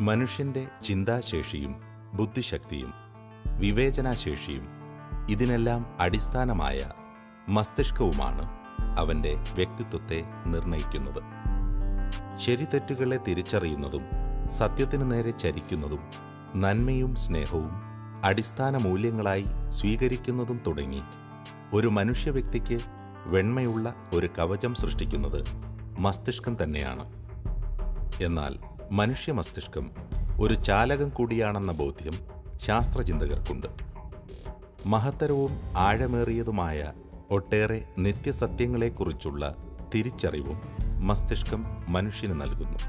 മനുഷ്യന്റെ ചിന്താശേഷിയും ബുദ്ധിശക്തിയും വിവേചനാശേഷിയും ഇതിനെല്ലാം അടിസ്ഥാനമായ മസ്തിഷ്കവുമാണ് അവന്റെ വ്യക്തിത്വത്തെ നിർണയിക്കുന്നത്. ശരിതെറ്റുകളെ തിരിച്ചറിയുന്നതും സത്യത്തിനു നേരെ ചരിക്കുന്നതും നന്മയും സ്നേഹവും അടിസ്ഥാന മൂല്യങ്ങളായി സ്വീകരിക്കുന്നതും തുടങ്ങി ഒരു മനുഷ്യവ്യക്തിക്ക് വെണ്മയുള്ള ഒരു കവചം സൃഷ്ടിക്കുന്നത് മസ്തിഷ്കം തന്നെയാണ്. എന്നാൽ മനുഷ്യ മസ്തിഷ്കം ഒരു ചാലകം കൂടിയാണെന്ന ബോധ്യം ശാസ്ത്രചിന്തകർക്കുണ്ട്. മഹത്തരവും ആഴമേറിയതുമായ ഒട്ടേറെ നിത്യസത്യങ്ങളെക്കുറിച്ചുള്ള തിരിച്ചറിവും മസ്തിഷ്കം മനുഷ്യന് നൽകുന്നു.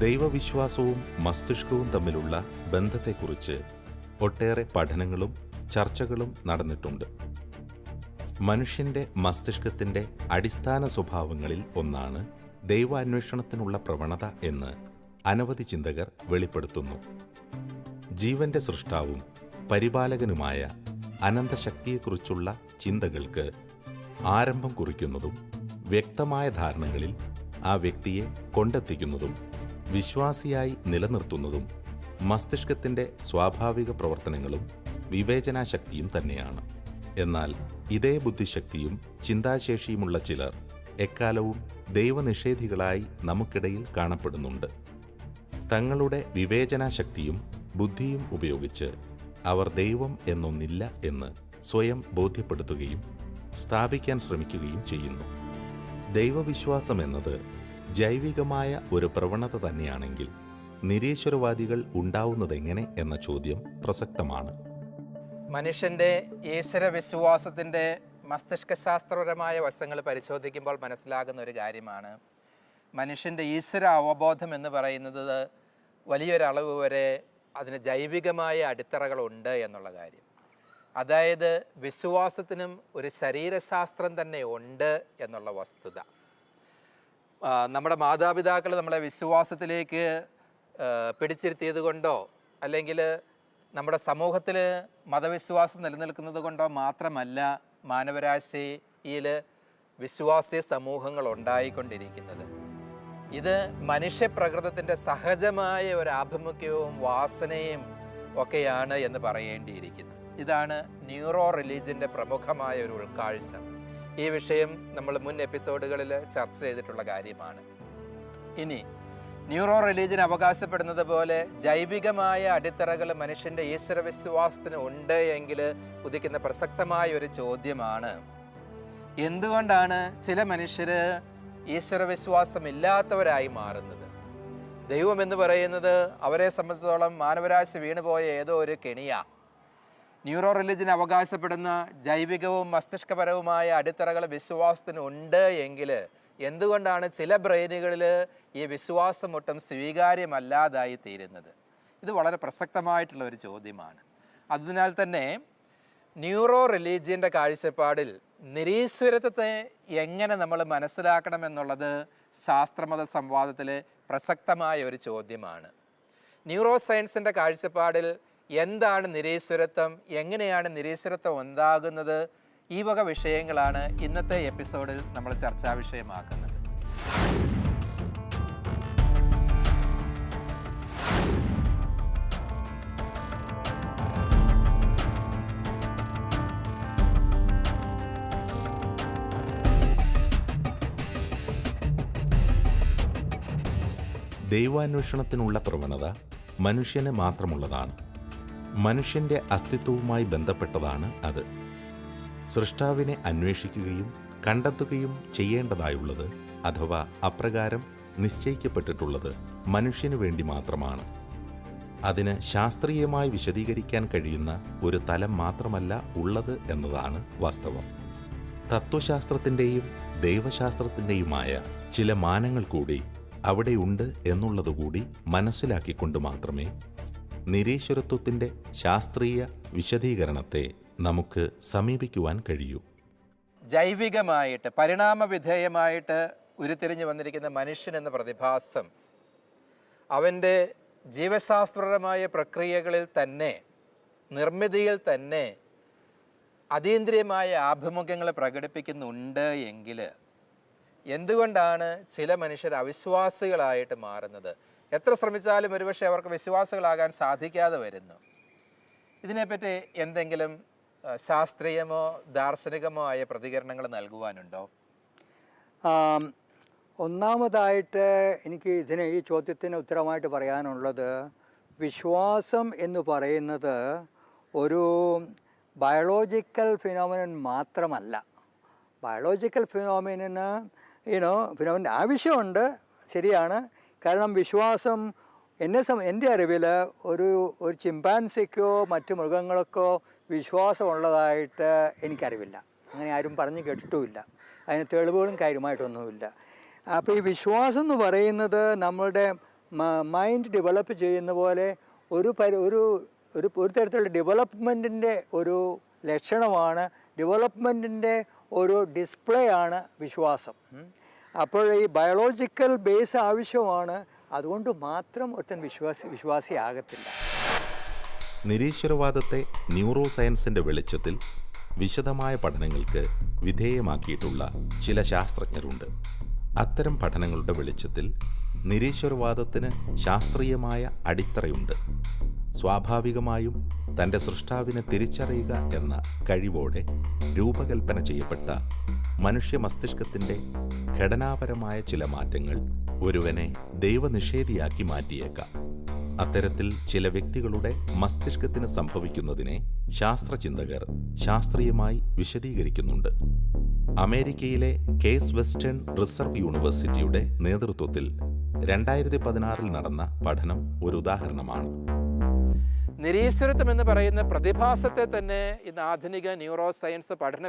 ദൈവവിശ്വാസവും മസ്തിഷ്കവും തമ്മിലുള്ള ബന്ധത്തെക്കുറിച്ച് ഒട്ടേറെ പഠനങ്ങളും ചർച്ചകളും നടന്നിട്ടുണ്ട്. മനുഷ്യന്റെ മസ്തിഷ്കത്തിന്റെ അടിസ്ഥാന സ്വഭാവങ്ങളിൽ ഒന്നാണ് ദൈവാന്വേഷണത്തിനുള്ള പ്രവണത എന്ന് അനവധി ചിന്തകർ വെളിപ്പെടുത്തുന്നു. ജീവന്റെ സൃഷ്ടാവും പരിപാലകനുമായ അനന്തശക്തിയെക്കുറിച്ചുള്ള ചിന്തകൾക്ക് ആരംഭം കുറിക്കുന്നതും വ്യക്തമായ ധാരണകളിൽ ആ വ്യക്തിയെ കൊണ്ടെത്തിക്കുന്നതും വിശ്വാസിയായി നിലനിർത്തുന്നതും മസ്തിഷ്കത്തിന്റെ സ്വാഭാവിക പ്രവർത്തനങ്ങളും വിവേചനാശക്തിയും തന്നെയാണ്. എന്നാൽ ഇതേ ബുദ്ധിശക്തിയും ചിന്താശേഷിയുമുള്ള ചിലർ എക്കാലവും ദൈവനിഷേധികളായി നമുക്കിടയിൽ കാണപ്പെടുന്നുണ്ട്. തങ്ങളുടെ വിവേചനാശക്തിയും ബുദ്ധിയും ഉപയോഗിച്ച് അവർ ദൈവം എന്നൊന്നില്ല എന്ന് സ്വയം ബോധ്യപ്പെടുത്തുകയും സ്ഥാപിക്കാൻ ശ്രമിക്കുകയും ചെയ്യുന്നു. ദൈവവിശ്വാസം എന്നത് ജൈവികമായ ഒരു പ്രവണത തന്നെയാണെങ്കിൽ നിരീശ്വരവാദികൾ ഉണ്ടാവുന്നതെങ്ങനെ എന്ന ചോദ്യം പ്രസക്തമാണ്. മനുഷ്യൻ്റെ ഈശ്വരവിശ്വാസത്തിൻ്റെ മസ്തിഷ്കശാസ്ത്രപരമായ വശങ്ങൾ പരിശോധിക്കുമ്പോൾ മനസ്സിലാകുന്ന ഒരു കാര്യമാണ്, മനുഷ്യൻ്റെ ഈശ്വര അവബോധം എന്ന് പറയുന്നത് വലിയൊരളവ് വരെ അതിന് ജൈവികമായ അടിത്തറകളുണ്ട് എന്നുള്ള കാര്യം. അതായത് വിശ്വാസത്തിനും ഒരു ശരീരശാസ്ത്രം തന്നെ ഉണ്ട് എന്നുള്ള വസ്തുത. നമ്മുടെ മാതാപിതാക്കൾ നമ്മളെ വിശ്വാസത്തിലേക്ക് പിടിച്ചിരുത്തിയത് കൊണ്ടോ അല്ലെങ്കിൽ നമ്മുടെ സമൂഹത്തിൽ മതവിശ്വാസം നിലനിൽക്കുന്നത് കൊണ്ടോ മാത്രമല്ല മാനവരാശിയിൽ വിശ്വാസി സമൂഹങ്ങൾ ഉണ്ടായിക്കൊണ്ടിരിക്കുന്നത്. ഇത് മനുഷ്യപ്രകൃതത്തിൻ്റെ സഹജമായ ഒരു ആഭിമുഖ്യവും വാസനയും ഒക്കെയാണ് എന്ന് പറയേണ്ടിയിരിക്കുന്നു. ഇതാണ് ന്യൂറോ റിലീജിയൻ്റെ പ്രമുഖമായ ഒരു ഉൾക്കാഴ്ച. ഈ വിഷയം നമ്മൾ മുൻ എപ്പിസോഡുകളിൽ ചർച്ച ചെയ്തിട്ടുള്ള കാര്യമാണ്. ഇനി ന്യൂറോ റിലീജിയൻ അവകാശപ്പെടുന്നത് പോലെ ജൈവികമായ അടിത്തറകൾ മനുഷ്യൻ്റെ ഈശ്വരവിശ്വാസത്തിന് ഉണ്ട് എങ്കിൽ ഉദിക്കുന്ന പ്രസക്തമായ ഒരു ചോദ്യമാണ്, എന്തുകൊണ്ടാണ് ചില മനുഷ്യർ ഈശ്വരവിശ്വാസം ഇല്ലാത്തവരായി മാറുന്നത്? ദൈവം എന്ന് പറയുന്നത് അവരെ സംബന്ധിച്ചിടത്തോളം മാനവരാശി വീണുപോയ ഏതോ ഒരു കെണിയാണ്. ന്യൂറോ റിലീജിയൻ അവകാശപ്പെടുന്ന ജൈവികവും മസ്തിഷ്കപരവുമായ അടിത്തറകൾ വിശ്വാസത്തിന് ഉണ്ട് എങ്കിൽ എന്തുകൊണ്ടാണ് ചില ബ്രെയിനുകളിൽ ഈ വിശ്വാസം ഒട്ടും സ്വീകാര്യമല്ലാതായി തീരുന്നത്? ഇത് വളരെ പ്രസക്തമായിട്ടുള്ള ഒരു ചോദ്യമാണ്. അതിനാൽ തന്നെ ന്യൂറോ റിലീജിയൻ്റെ കാഴ്ചപ്പാടിൽ നിരീശ്വരത്വത്തെ എങ്ങനെ നമ്മൾ മനസ്സിലാക്കണമെന്നുള്ളത് ശാസ്ത്രമത സംവാദത്തിൽ പ്രസക്തമായ ഒരു ചോദ്യമാണ്. ന്യൂറോ സയൻസിൻ്റെ കാഴ്ചപ്പാടിൽ എന്താണ് നിരീശ്വരത്വം, എങ്ങനെയാണ് നിരീശ്വരത്വം ഉണ്ടാകുന്നത്, ഈ വക വിഷയങ്ങളാണ് ഇന്നത്തെ എപ്പിസോഡിൽ നമ്മൾ ചർച്ചാ വിഷയമാക്കുന്നത്. ദൈവാന്വേഷണത്തിനുള്ള പ്രവണത മനുഷ്യന് മാത്രമുള്ളതാണ്. മനുഷ്യന്റെ അസ്തിത്വവുമായി ബന്ധപ്പെട്ടതാണ് അത്. സൃഷ്ടാവിനെ അന്വേഷിക്കുകയും കണ്ടെത്തുകയും ചെയ്യേണ്ടതായുള്ളത്, അഥവാ അപ്രകാരം നിശ്ചയിക്കപ്പെട്ടിട്ടുള്ളത് മനുഷ്യനു വേണ്ടി മാത്രമാണ്. അതിന് ശാസ്ത്രീയമായി വിശദീകരിക്കാൻ കഴിയുന്ന ഒരു തലം മാത്രമല്ല ഉള്ളത് എന്നതാണ് വാസ്തവം. തത്വശാസ്ത്രത്തിൻ്റെയും ദൈവശാസ്ത്രത്തിൻ്റെയുമായ ചില മാനങ്ങൾ കൂടി അവിടെയുണ്ട് എന്നുള്ളതുകൂടി മനസ്സിലാക്കിക്കൊണ്ട് മാത്രമേ നിരീശ്വരത്വത്തിൻ്റെ ശാസ്ത്രീയ വിശദീകരണത്തെ നമുക്ക് സമീപിക്കുവാൻ കഴിയൂ. ജൈവികമായിട്ട് പരിണാമവിധേയമായിട്ട് ഉരുത്തിരിഞ്ഞു വന്നിരിക്കുന്ന മനുഷ്യൻ എന്ന പ്രതിഭാസം അവൻ്റെ ജീവശാസ്ത്രപരമായ പ്രക്രിയകളിൽ തന്നെ, നിർമ്മിതിയിൽ തന്നെ അതീന്ദ്രിയമായ ആഭിമുഖ്യങ്ങൾ പ്രകടിപ്പിക്കുന്നുണ്ട് എങ്കിൽ എന്തുകൊണ്ടാണ് ചില മനുഷ്യർ അവിശ്വാസികളായിട്ട് മാറുന്നത്? എത്ര ശ്രമിച്ചാലും ഒരുപക്ഷെ അവർക്ക് വിശ്വാസികളാകാൻ സാധിക്കാതെ വരുന്നു. ഇതിനെപ്പറ്റി എന്തെങ്കിലും ശാസ്ത്രീയമോ ദാർശനികമോ ആയ പ്രതികരണങ്ങൾ നൽകുവാനുണ്ടോ? ഒന്നാമതായിട്ട് എനിക്ക് ഈ ചോദ്യത്തിന് ഉത്തരമായിട്ട് പറയാനുള്ളത്, വിശ്വാസം എന്ന് പറയുന്നത് ഒരു ബയോളജിക്കൽ ഫിനോമിനൻ മാത്രമല്ല. ബയോളജിക്കൽ ഫിനോമിനന് ഫിനോമിനൻ ആവശ്യമുണ്ട്, ശരിയാണ്. കാരണം വിശ്വാസം എൻ്റെ അറിവിൽ ഒരു ചിമ്പാൻസിക്കോ മറ്റു മൃഗങ്ങൾക്കോ വിശ്വാസമുള്ളതായിട്ട് എനിക്കറിവില്ല. അങ്ങനെ ആരും പറഞ്ഞു കേട്ടിട്ടുമില്ല. അതിന് തെളിവുകളും കാര്യമായിട്ടൊന്നുമില്ല. അപ്പോൾ ഈ വിശ്വാസം എന്ന് പറയുന്നത് നമ്മളുടെ മൈൻഡ് ഡെവലപ്പ് ചെയ്യുന്ന പോലെ ഒരു തരത്തിലുള്ള ഡെവലപ്മെൻറ്റിൻ്റെ ഒരു ലക്ഷണമാണ്, ഡെവലപ്മെൻറ്റിൻ്റെ ഒരു ഡിസ്പ്ലേ ആണ് വിശ്വാസം. അപ്പോൾ ഈ ബയോളജിക്കൽ ബേസ് ആവശ്യമാണ്. അതുകൊണ്ട് മാത്രം ഒരുത്തൻ വിശ്വാസിയാകത്തില്ല. നിരീശ്വരവാദത്തെ ന്യൂറോ സയൻസിൻ്റെ വെളിച്ചത്തിൽ വിശദമായ പഠനങ്ങൾക്ക് വിധേയമാക്കിയിട്ടുള്ള ചില ശാസ്ത്രജ്ഞരുണ്ട്. അത്തരം പഠനങ്ങളുടെ വെളിച്ചത്തിൽ നിരീശ്വരവാദത്തിന് ശാസ്ത്രീയമായ അടിത്തറയുണ്ട്. സ്വാഭാവികമായും തൻ്റെ സൃഷ്ടാവിനെ തിരിച്ചറിയുക എന്ന കഴിവോടെ രൂപകൽപ്പന ചെയ്യപ്പെട്ട മനുഷ്യ മസ്തിഷ്കത്തിൻ്റെ ഘടനാപരമായ ചില മാറ്റങ്ങൾ ഒരുവനെ ദൈവനിഷേധിയാക്കി മാറ്റിയേക്കാം. അത്തരത്തിൽ ചില വ്യക്തികളുടെ മസ്തിഷ്കത്തിന് സംഭവിക്കുന്നതിനെ ശാസ്ത്രചിന്തകർ ശാസ്ത്രീയമായി വിശദീകരിക്കുന്നുണ്ട്. അമേരിക്കയിലെ കേസ് വെസ്റ്റേൺ റിസർവ് യൂണിവേഴ്സിറ്റിയുടെ നേതൃത്വത്തിൽ 2016 നടന്ന പഠനം ഒരു ഉദാഹരണമാണ്. നിരീശ്വരത്വം എന്ന് പറയുന്ന പ്രതിഭാസത്തെ തന്നെ ഇന്ന് ആധുനിക ന്യൂറോ സയൻസ് പഠന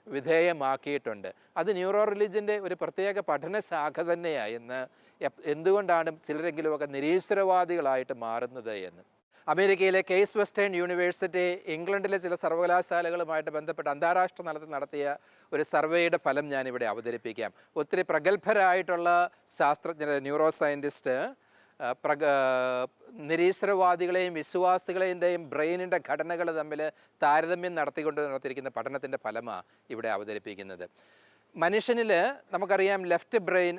വിധേയമാക്കിയിട്ടുണ്ട്. അത് ന്യൂറോ റിലിജിൻ്റെ ഒരു പ്രത്യേക പഠന ശാഖ തന്നെയാണ്. ഇന്ന് എന്തുകൊണ്ടാണ് ചിലരെങ്കിലുമൊക്കെ നിരീശ്വരവാദികളായിട്ട് മാറുന്നത് എന്ന്. അമേരിക്കയിലെ കേസ് വെസ്റ്റേൺ യൂണിവേഴ്സിറ്റി ഇംഗ്ലണ്ടിലെ ചില സർവകലാശാലകളുമായിട്ട് ബന്ധപ്പെട്ട് അന്താരാഷ്ട്ര തലത്തിൽ നടത്തിയ ഒരു സർവേയുടെ ഫലം ഞാനിവിടെ അവതരിപ്പിക്കാം. ഒത്തിരി പ്രഗത്ഭരായിട്ടുള്ള ശാസ്ത്രജ്ഞർ, ന്യൂറോ സയൻറ്റിസ്റ്റ് നിരീശ്വരവാദികളെയും വിശ്വാസികളെയും ബ്രെയിനിൻ്റെ ഘടനകൾ തമ്മിൽ താരതമ്യം നടത്തിയിരിക്കുന്ന പഠനത്തിൻ്റെ ഫലമാണ് ഇവിടെ അവതരിപ്പിക്കുന്നത്. മനുഷ്യനിൽ നമുക്കറിയാം ലെഫ്റ്റ് ബ്രെയിൻ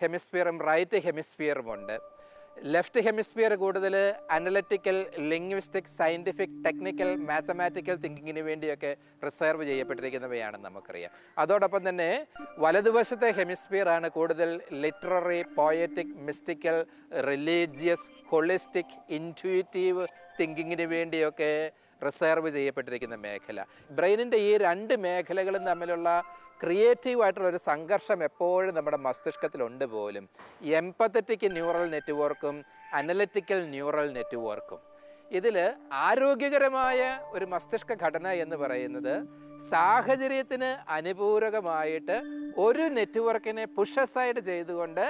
ഹെമിസ്ഫിയറും റൈറ്റ് ഹെമിസ്ഫിയറും ഉണ്ട്. ലെഫ്റ്റ് ഹെമിസ്ഫിയർ കൂടുതൽ analytical, linguistic, scientific, technical, mathematical തിങ്കിങ്ങിന് വേണ്ടിയൊക്കെ റിസർവ് ചെയ്യപ്പെട്ടിരിക്കുന്നവയാണെന്ന് നമുക്കറിയാം. അതോടൊപ്പം തന്നെ വലതുവശത്തെ ഹെമിസ്ഫിയറാണ് കൂടുതൽ literary, poetic, mystical, religious, holistic, intuitive തിങ്കിങ്ങിന് വേണ്ടിയൊക്കെ റിസർവ് ചെയ്യപ്പെട്ടിരിക്കുന്ന മേഖല. ബ്രെയിനിൻ്റെ ഈ രണ്ട് മേഖലകളും തമ്മിലുള്ള ക്രിയേറ്റീവായിട്ടുള്ള ഒരു സംഘർഷം എപ്പോഴും നമ്മുടെ മസ്തിഷ്കത്തിലുണ്ട് പോലും. എംപത്തറ്റിക് ന്യൂറൽ നെറ്റ്വർക്കും അനലറ്റിക്കൽ ന്യൂറൽ നെറ്റ്വർക്കും. ഇതിൽ ആരോഗ്യകരമായ ഒരു മസ്തിഷ്ക ഘടന എന്ന് പറയുന്നത് സാഹചര്യത്തിന് അനുപൂരകമായിട്ട് ഒരു നെറ്റ്വർക്കിനെ പുഷ് അസൈഡ് ചെയ്തുകൊണ്ട്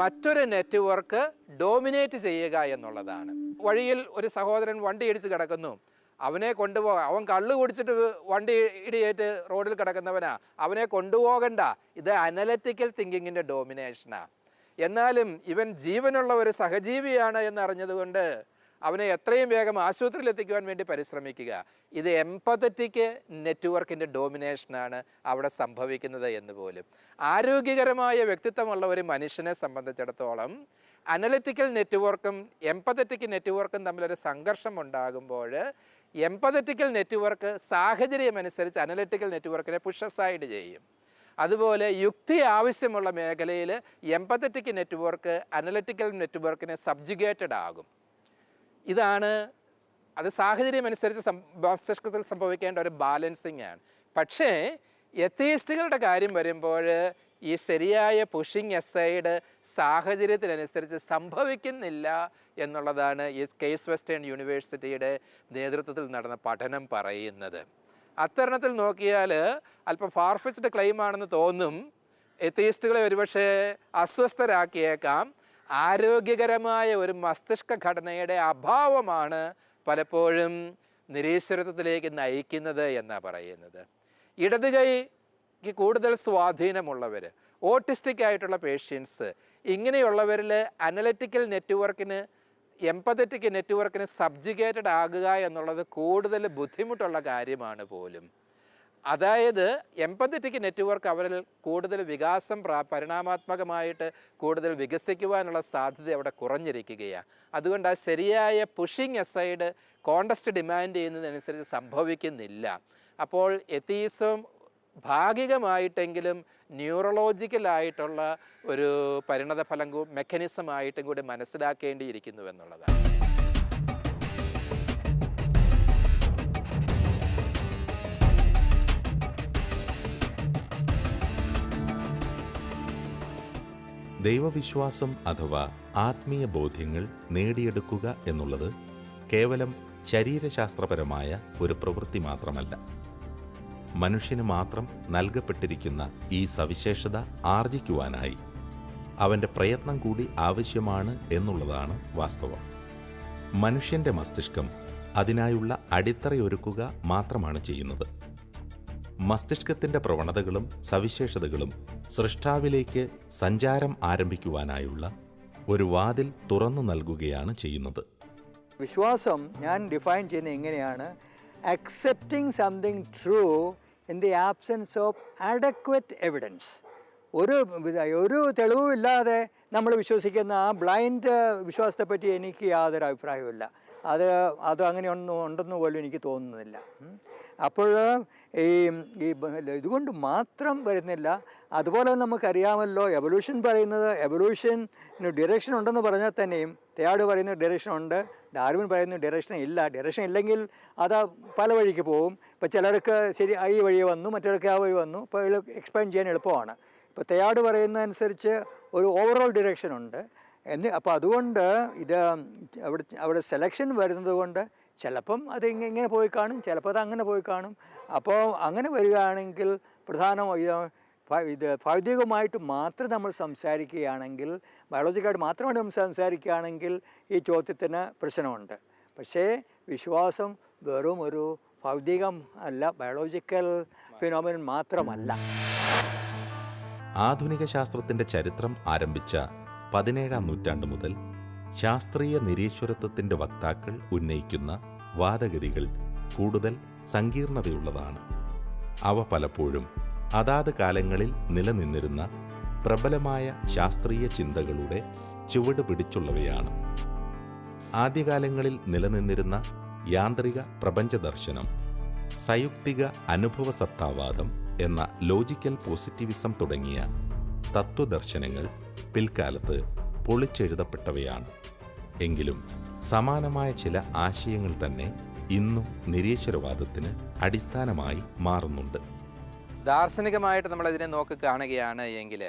മറ്റൊരു നെറ്റ്വർക്ക് ഡോമിനേറ്റ് ചെയ്യുക എന്നുള്ളതാണ്. വഴിയിൽ ഒരു സഹോദരൻ വണ്ടി ഇടിച്ച് കിടക്കുന്നു, അവനെ കൊണ്ടുപോകാം. അവൻ കള്ള് കുടിച്ചിട്ട് വണ്ടി ഇടിയേറ്റ് റോഡിൽ കിടക്കുന്നവനാ, അവനെ കൊണ്ടുപോകണ്ട. ഇത് അനലറ്റിക്കൽ തിങ്കിങ്ങിൻ്റെ ഡോമിനേഷനാണ്. എന്നാലും ഇവൻ ജീവനുള്ള ഒരു സഹജീവിയാണ് എന്നറിഞ്ഞതുകൊണ്ട് അവനെ എത്രയും വേഗം ആശുപത്രിയിൽ എത്തിക്കുവാൻ വേണ്ടി പരിശ്രമിക്കുക. ഇത് എംപത്തറ്റിക് നെറ്റ്വർക്കിൻ്റെ ഡോമിനേഷനാണ് അവിടെ സംഭവിക്കുന്നത് എന്ന് പോലും. ആരോഗ്യകരമായ വ്യക്തിത്വമുള്ള ഒരു മനുഷ്യനെ സംബന്ധിച്ചിടത്തോളം അനലറ്റിക്കൽ നെറ്റ്വർക്കും എംപത്തറ്റിക് നെറ്റ്വർക്കും തമ്മിലൊരു സംഘർഷം ഉണ്ടാകുമ്പോൾ എംപത്തറ്റിക്കൽ നെറ്റ്വർക്ക് സാഹചര്യമനുസരിച്ച് അനലറ്റിക്കൽ നെറ്റ്വർക്കിനെ പുഷ് അസൈഡ് ചെയ്യും. അതുപോലെ യുക്തി ആവശ്യമുള്ള മേഖലയിൽ എംപത്തറ്റിക് നെറ്റ്വർക്ക് അനലറ്റിക്കൽ നെറ്റ്വർക്കിനെ സബ്ജുഗേറ്റഡ് ആകും. ഇതാണ് അത് സാഹചര്യമനുസരിച്ച് മസ്തിഷ്കത്തിൽ സംഭവിക്കേണ്ട ഒരു ബാലൻസിങ് ആണ്. പക്ഷേ എത്തീസ്റ്റുകളുടെ കാര്യം വരുമ്പോൾ ഈ ശരിയായ പുഷിംഗ് എസൈഡ് സാഹചര്യത്തിനനുസരിച്ച് സംഭവിക്കുന്നില്ല എന്നുള്ളതാണ് ഈ കേസ് വെസ്റ്റേൺ യൂണിവേഴ്സിറ്റിയുടെ നേതൃത്വത്തിൽ നടന്ന പഠനം പറയുന്നത്. അത്തരണത്തിൽ നോക്കിയാൽ അല്പം ഫാർഫെച്ച്ഡ് ക്ലെയിം ആണെന്ന് തോന്നും, എത്തീസ്റ്റുകളെ ഒരുപക്ഷെ അസ്വസ്ഥരാക്കിയേക്കാം. ആരോഗ്യകരമായ ഒരു മസ്തിഷ്ക ഘടനയുടെ അഭാവമാണ് പലപ്പോഴും നിരീശ്വരത്വത്തിലേക്ക് നയിക്കുന്നത് എന്നാണ് പറയുന്നത്. ഇടത് കൈക്ക് കൂടുതൽ സ്വാധീനമുള്ളവർ, ഓട്ടിസ്റ്റിക് ആയിട്ടുള്ള പേഷ്യൻസ്, ഇങ്ങനെയുള്ളവരിൽ അനലറ്റിക്കൽ നെറ്റ്വർക്കിന്, എംപതറ്റിക് നെറ്റ്വർക്കിന് സബ്ജുഗേറ്റഡ് ആകുക എന്നുള്ളത് കൂടുതൽ ബുദ്ധിമുട്ടുള്ള കാര്യമാണ് പോലും. അതായത് എംപതറ്റിക് നെറ്റ്വർക്ക് അവരിൽ കൂടുതൽ പരിണാമാത്മകമായിട്ട് കൂടുതൽ വികസിക്കുവാനുള്ള സാധ്യത അവിടെ കുറഞ്ഞിരിക്കുകയാണ്. അതുകൊണ്ട് ആ ശരിയായ പുഷിംഗ് എസൈഡ് കോണ്ടസ്റ്റ് ഡിമാൻഡ് ചെയ്യുന്നതനുസരിച്ച് സംഭവിക്കുന്നില്ല. അപ്പോൾ എത്തീസം ഭാഗികമായിട്ടെങ്കിലും ന്യൂറോളജിക്കലായിട്ടുള്ള ഒരു പരിണതഫലം മെക്കാനിസമായിട്ടും കൂടി മനസ്സിലാക്കേണ്ടിയിരിക്കുന്നു എന്നുള്ളതാണ്. ദൈവവിശ്വാസം അഥവാ ആത്മീയ ബോധ്യങ്ങൾ നേടിയെടുക്കുക എന്നുള്ളത് കേവലം ശരീരശാസ്ത്രപരമായ ഒരു പ്രവൃത്തി മാത്രമല്ല. മനുഷ്യന് മാത്രം നൽകപ്പെട്ടിരിക്കുന്ന ഈ സവിശേഷത ആർജിക്കുവാനായി അവൻ്റെ പ്രയത്നം കൂടി ആവശ്യമാണ് എന്നുള്ളതാണ് വാസ്തവം. മനുഷ്യൻ്റെ മസ്തിഷ്കം അതിനായുള്ള അടിത്തറയൊരുക്കുക മാത്രമാണ് ചെയ്യുന്നത്. മസ്തിഷ്കത്തിൻ്റെ പ്രവണതകളും സവിശേഷതകളും സൃഷ്ടാവിലേക്ക് സഞ്ചാരം ആരംഭിക്കുവാനായുള്ള ഒരു വാതിൽ തുറന്നു നൽകുകയാണ് ചെയ്യുന്നത്. വിശ്വാസം ഞാൻ ഡിഫൈൻ ചെയ്യുന്നത് എങ്ങനെയാണ്? Accepting something true in the absence of adequate evidence. ഒരു തെളിവുമില്ലാതെ നമ്മൾ വിശ്വസിക്കുന്ന ആ ബ്ലൈൻഡ് വിശ്വാസത്തെപ്പറ്റി എനിക്ക് യാതൊരു അഭിപ്രായവുമില്ല. അത് അങ്ങനെ ഉണ്ടെന്ന് പോലും എനിക്ക് തോന്നുന്നില്ല. അപ്പോൾ ഇതുകൊണ്ട് മാത്രം വരുന്നില്ല. അതുപോലെ നമുക്കറിയാമല്ലോ, എവല്യൂഷൻ പറയുന്നത്, എവല്യൂഷന് ഡിറക്ഷൻ ഉണ്ടെന്ന് പറഞ്ഞാൽ തന്നെയും തേർഡ് പറയുന്ന ഡിറക്ഷൻ ഉണ്ട്, ഡാർവിൻ പറയുന്ന ഡിറക്ഷൻ ഇല്ല. ഡിറക്ഷൻ ഇല്ലെങ്കിൽ അത് പല വഴിക്ക് പോകും. ഇപ്പോൾ ചിലർക്ക് ശരി ഈ വഴി വന്നു, മറ്റവർക്ക് ആ വഴി വന്നു. ഇപ്പോൾ എക്സ്പ്ലെയിൻ ചെയ്യാൻ എളുപ്പമാണ്. ഇപ്പോൾ തേർഡ് പറയുന്നതനുസരിച്ച് ഒരു ഓവറോൾ ഡിറക്ഷൻ ഉണ്ട്. അപ്പോൾ അതുകൊണ്ട് ഇത് അവിടെ സെലക്ഷൻ വരുന്നത് കൊണ്ട് ചിലപ്പം അത് ഇങ്ങനെ പോയി കാണും, ചിലപ്പോൾ അത് അങ്ങനെ പോയി കാണും. അപ്പോൾ അങ്ങനെ വരികയാണെങ്കിൽ ഇത് ഭൗതികമായിട്ട് മാത്രം നമ്മൾ സംസാരിക്കുകയാണെങ്കിൽ, ബയോളജിക്കലായിട്ട് മാത്രമായിട്ട് നമ്മൾ സംസാരിക്കുകയാണെങ്കിൽ ഈ ചോദ്യത്തിന് പ്രശ്നമുണ്ട്. പക്ഷേ വിശ്വാസം വെറും ഒരു ഭൗതികം അല്ല, ബയോളജിക്കൽ ഫിനോമിനൻ മാത്രമല്ല. ആധുനിക ശാസ്ത്രത്തിൻ്റെ ചരിത്രം ആരംഭിച്ച 17-ാം നൂറ്റാണ്ട് മുതൽ ശാസ്ത്രീയ നിരീശ്വരത്വത്തിൻ്റെ വക്താക്കൾ ഉന്നയിക്കുന്ന വാദഗതികൾ കൂടുതൽ സങ്കീർണതയുള്ളതാണ്. അവ പലപ്പോഴും അതാത് കാലങ്ങളിൽ നിലനിന്നിരുന്ന പ്രബലമായ ശാസ്ത്രീയ ചിന്തകളുടെ ചുവട് പിടിച്ചുള്ളവയാണ്. ആദ്യകാലങ്ങളിൽ നിലനിന്നിരുന്ന യാന്ത്രിക പ്രപഞ്ചദർശനം, സയുക്തിക അനുഭവസത്താവാദം എന്ന ലോജിക്കൽ പോസിറ്റിവിസം തുടങ്ങിയ തത്വദർശനങ്ങൾ പിൽക്കാലത്ത് പൊളിച്ചെഴുതപ്പെട്ടവയാണ്. എങ്കിലും സമാനമായ ചില ആശയങ്ങൾ തന്നെ ഇന്നും നിരീശ്വരവാദത്തിന് അടിസ്ഥാനമായി മാറുന്നുണ്ട്. ദാർശനികമായിട്ട് നമ്മളതിനെ നോക്കിക്കാണുകയാണ് എങ്കിൽ